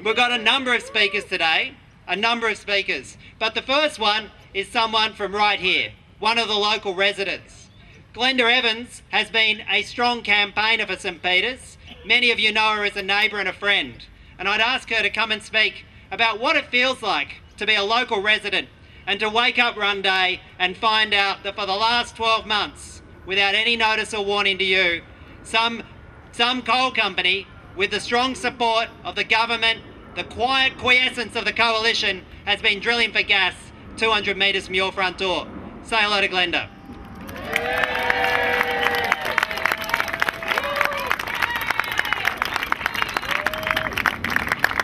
We've got a number of speakers today, but the first one is someone from right here, one of the local residents. Glenda Evans has been a strong campaigner for St Peters. Many of you know her as a neighbour and a friend, and I'd ask her to come and speak about what it feels like to be a local resident and to wake up one day and find out that for the last 12 months, without any notice or warning to you, some coal company, with the strong support of the government, the quiet quiescence of the coalition, has been drilling for gas 200 metres from your front door. Say hello to Glenda.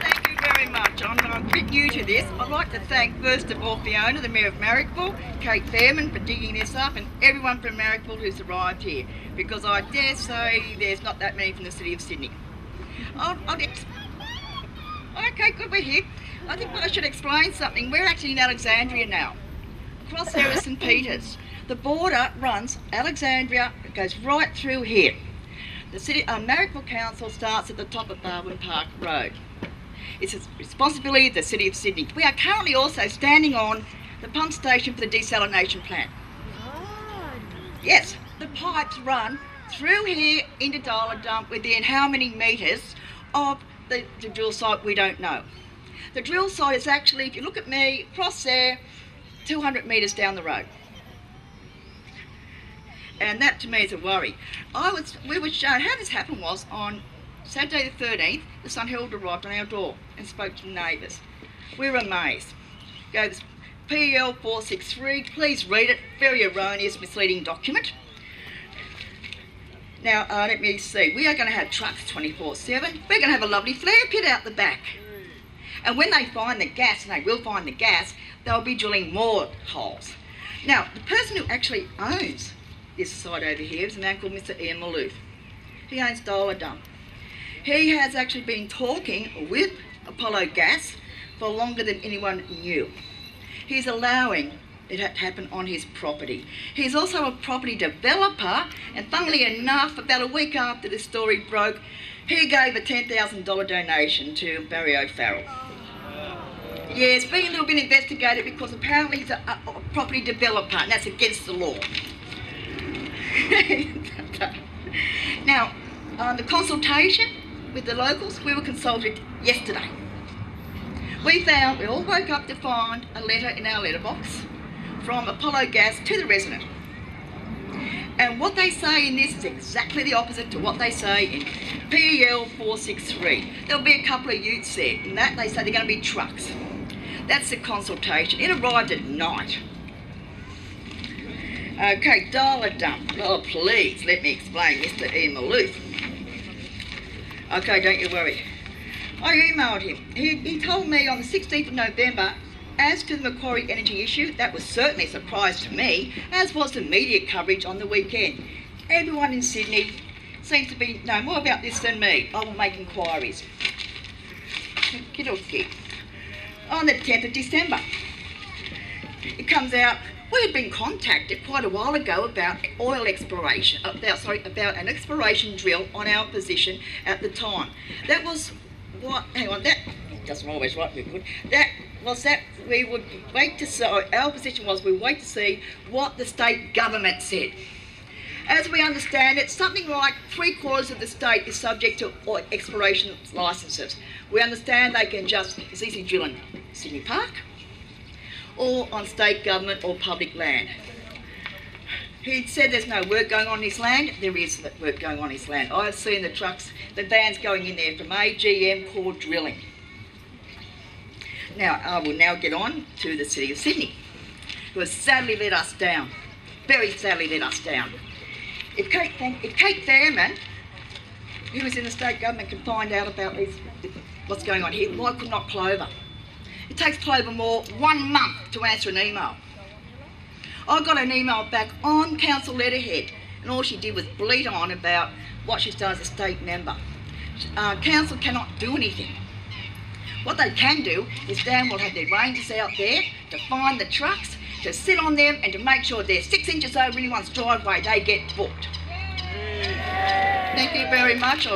Thank you very much. I'm a bit new to this. I'd like to thank first of all Fiona, the Mayor of Marrickville, Kate Fairman for digging this up, and everyone from Marrickville who's arrived here, because I dare say there's not that many from the City of Sydney. Okay, good, we're here. I think I should explain something. We're actually in Alexandria now. Across there is St Peters. The border runs Alexandria, it goes right through here. The City Marrickville Council starts at the top of Barwon Park Road. It's a responsibility of the City of Sydney. We are currently also standing on the pump station for the desalination plant. Yes, the pipes run through here into Darla Dump within how many metres of the drill site, we don't know. The drill site is actually, if you look at me, across there, 200 metres down the road. And that to me is a worry. We were shown how this happened was on Saturday the 13th, the St Hilda arrived on our door and spoke to the neighbours. We were amazed. Gave us PL 463, please read it, very erroneous, misleading document. Now, let me see, we are going to have trucks 24/7. We're going to have a lovely flare pit out the back. And when they find the gas, and they will find the gas, they'll be drilling more holes. Now, the person who actually owns this site over here is a man called Mr. Ian Maloof. He owns Darla Dump. He has actually been talking with Apollo Gas for longer than anyone knew. He's allowing it to happen on his property. He's also a property developer, and funnily enough, about a week after this story broke, he gave a $10,000 donation to Barry O'Farrell. Yeah, it's being a little bit investigated because apparently he's a property developer, and that's against the law. Now, the consultation with the locals, we were consulted yesterday. We all woke up to find a letter in our letterbox from Apollo Gas to the resident. And what they say in this is exactly the opposite to what they say in PL 463. There'll be a couple of utes there. In that, they say they're going to be trucks. That's the consultation. It arrived at night. Okay, Darla Dump. Oh, please, let me explain, Mr. Ian Maloof. Okay, don't you worry. I emailed him. He told me on the 16th of November, as to the Macquarie Energy issue, that was certainly a surprise to me, as was the media coverage on the weekend. Everyone in Sydney seems to know more about this than me. I will make inquiries. Okey-dokey. On the 10th of December, it comes out, we had been contacted quite a while ago about oil exploration, about an exploration drill on our position at the time. That was what, hang on, that doesn't always write very good. That we would wait to see, our position was we wait to see what the state government said. As we understand it, something like 3/4 of the state is subject to exploration licences. We understand they can just as easily drill in Sydney Park or on state government or public land. He said there's no work going on his land. There is work going on his land. I've seen the trucks, the vans going in there from AGM Core Drilling. Now, I will now get on to the City of Sydney, who has sadly let us down, very sadly let us down. If Kate Fairman, who was in the state government, can find out about what's going on here, why could not Clover? It takes Clover Moore 1 month to answer an email. I got an email back on council letterhead, and all she did was bleat on about what she's done as a state member. Council cannot do anything. What they can do is Dan will have their rangers out there to find the trucks, to sit on them and to make sure they're 6 inches over anyone's driveway, they get booked. Thank you very much.